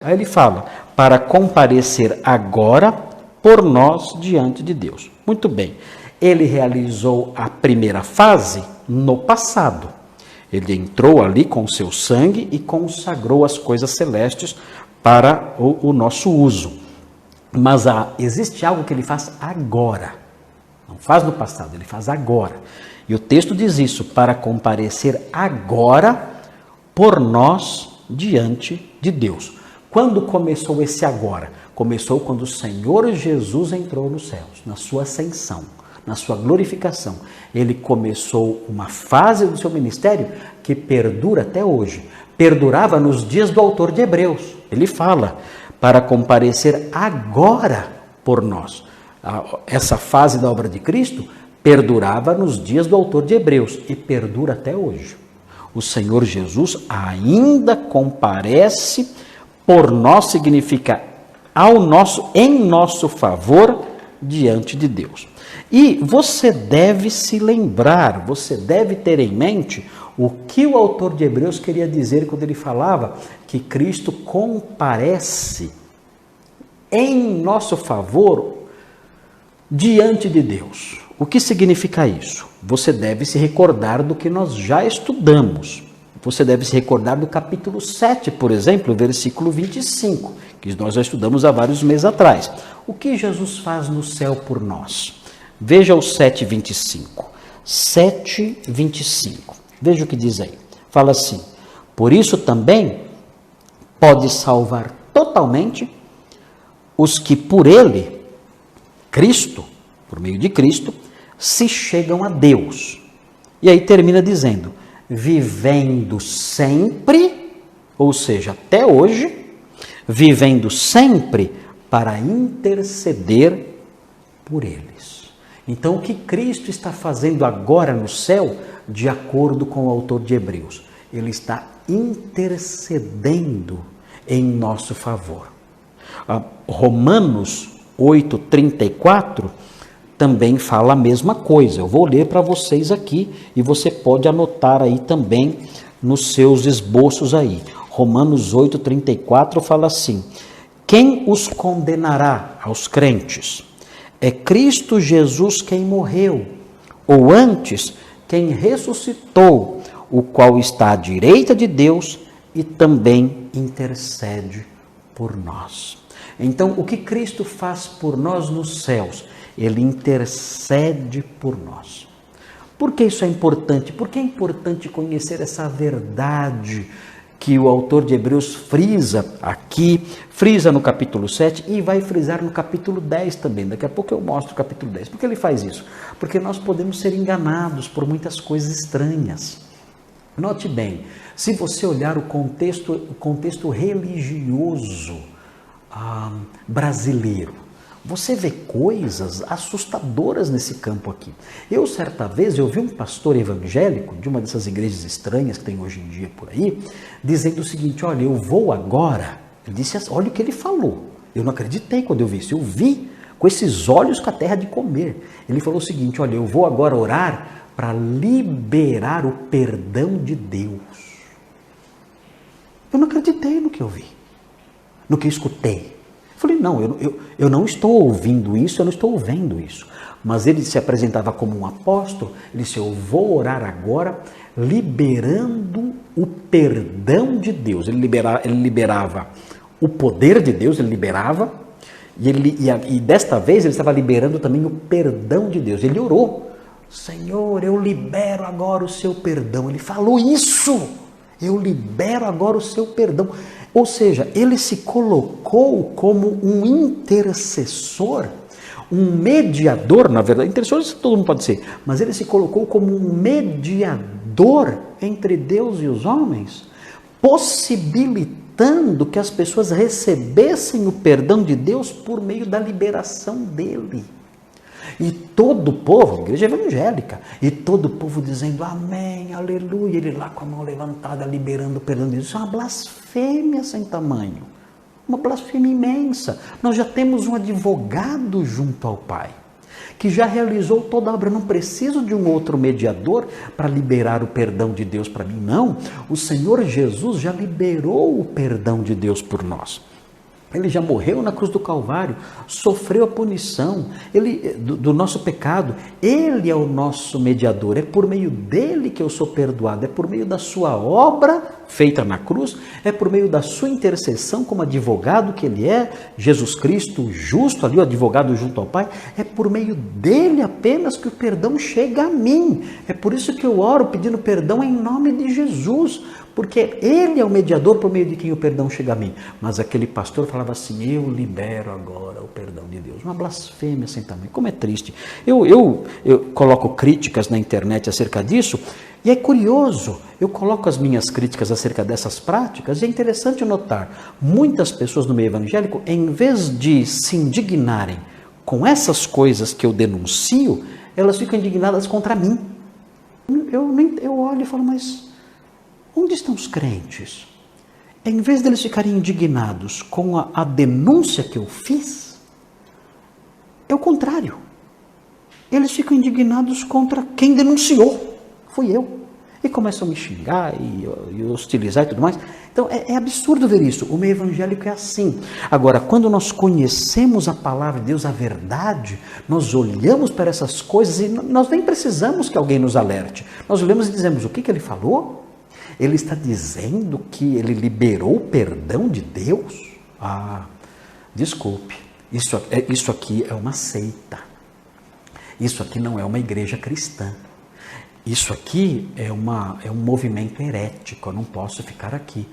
Aí ele fala, para comparecer agora por nós diante de Deus. Muito bem, ele realizou a primeira fase no passado. Ele entrou ali com seu sangue e consagrou as coisas celestes para o nosso uso. Mas existe algo que ele faz agora. Não faz no passado, ele faz agora. E o texto diz isso, para comparecer agora por nós diante de Deus. Quando começou esse agora? Começou quando o Senhor Jesus entrou nos céus, na sua ascensão, na sua glorificação. Ele começou uma fase do seu ministério que perdura até hoje. Perdurava nos dias do autor de Hebreus. Ele fala, para comparecer agora por nós. Essa fase da obra de Cristo perdurava nos dias do autor de Hebreus e perdura até hoje. O Senhor Jesus ainda comparece por nós, significa em nosso favor diante de Deus. E você deve se lembrar, você deve ter em mente o que o autor de Hebreus queria dizer quando ele falava que Cristo comparece em nosso favor diante de Deus. O que significa isso? Você deve se recordar do que nós já estudamos. Você deve se recordar do capítulo 7, por exemplo, versículo 25, que nós já estudamos há vários meses atrás. O que Jesus faz no céu por nós? Veja o 7,25. 7,25. Veja o que diz aí. Fala assim, por isso também pode salvar totalmente os que por ele, Cristo, por meio de Cristo, se chegam a Deus. E aí termina dizendo, vivendo sempre, ou seja, até hoje, vivendo sempre para interceder por eles. Então, o que Cristo está fazendo agora no céu, de acordo com o autor de Hebreus? Ele está intercedendo em nosso favor. Romanos 8,34 também fala a mesma coisa. Eu vou ler para vocês aqui e você pode anotar aí também nos seus esboços aí. Romanos 8,34 fala assim, quem os condenará aos crentes? É Cristo Jesus quem morreu, ou antes, quem ressuscitou, o qual está à direita de Deus e também intercede por nós. Então, o que Cristo faz por nós nos céus? Ele intercede por nós. Por que isso é importante? Porque é importante conhecer essa verdade que o autor de Hebreus frisa aqui, frisa no capítulo 7 e vai frisar no capítulo 10 também. Daqui a pouco eu mostro o capítulo 10. Por que ele faz isso? Porque nós podemos ser enganados por muitas coisas estranhas. Note bem, se você olhar o contexto religioso brasileiro, você vê coisas assustadoras nesse campo aqui. Eu, certa vez, eu vi um pastor evangélico de uma dessas igrejas estranhas que tem hoje em dia por aí, dizendo o seguinte, olha, eu vou agora. Ele disse assim, olha o que ele falou. Eu não acreditei quando eu vi isso. Eu vi com esses olhos com a terra de comer. Ele falou o seguinte, olha, eu vou agora orar para liberar o perdão de Deus. Eu não acreditei no que eu vi, no que eu escutei. Falei, não, eu não estou ouvindo isso, eu não estou vendo isso. Mas ele se apresentava como um apóstolo, ele disse, eu vou orar agora, liberando o perdão de Deus. Ele liberava o poder de Deus, ele liberava, e desta vez ele estava liberando também o perdão de Deus. Ele orou, Senhor, eu libero agora o seu perdão. Ele falou isso, eu libero agora o seu perdão. Ou seja, ele se colocou como um intercessor, um mediador, na verdade, intercessor todo mundo pode ser, mas ele se colocou como um mediador entre Deus e os homens, possibilitando que as pessoas recebessem o perdão de Deus por meio da liberação dele. E todo o povo, igreja evangélica, e todo o povo dizendo amém, aleluia, ele lá com a mão levantada, liberando o perdão de Deus. Isso é uma blasfêmia sem tamanho, uma blasfêmia imensa. Nós já temos um advogado junto ao Pai. que já realizou toda a obra. Eu não preciso de um outro mediador para liberar o perdão de Deus para mim, não. O Senhor Jesus já liberou o perdão de Deus por nós. Ele já morreu na cruz do Calvário, sofreu a punição do nosso pecado. Ele é o nosso mediador, é por meio dele que eu sou perdoado, é por meio da sua obra feita na cruz, é por meio da sua intercessão como advogado que ele é, Jesus Cristo justo, ali o advogado junto ao Pai, é por meio dele apenas que o perdão chega a mim. É por isso que eu oro pedindo perdão em nome de Jesus, porque ele é o mediador por meio de quem o perdão chega a mim. Mas aquele pastor falava assim, eu libero agora o perdão de Deus. Uma blasfêmia sem tamanho. Como é triste. Eu coloco críticas na internet acerca disso, e é curioso, eu coloco as minhas críticas acerca dessas práticas, e é interessante notar, muitas pessoas no meio evangélico, em vez de se indignarem com essas coisas que eu denuncio, elas ficam indignadas contra mim. Eu olho e falo, mas onde estão os crentes? Em vez deles ficarem indignados com a denúncia que eu fiz, é o contrário. Eles ficam indignados contra quem denunciou. Fui eu. E começam a me xingar e hostilizar e tudo mais. Então é absurdo ver isso. O meio evangélico é assim. Agora, quando nós conhecemos a palavra de Deus, a verdade, nós olhamos para essas coisas e nós nem precisamos que alguém nos alerte. Nós olhamos e dizemos, o que ele falou? Ele está dizendo que ele liberou o perdão de Deus? Ah, desculpe, isso aqui é uma seita. Isso aqui não é uma igreja cristã. Isso aqui é um movimento herético, eu não posso ficar aqui.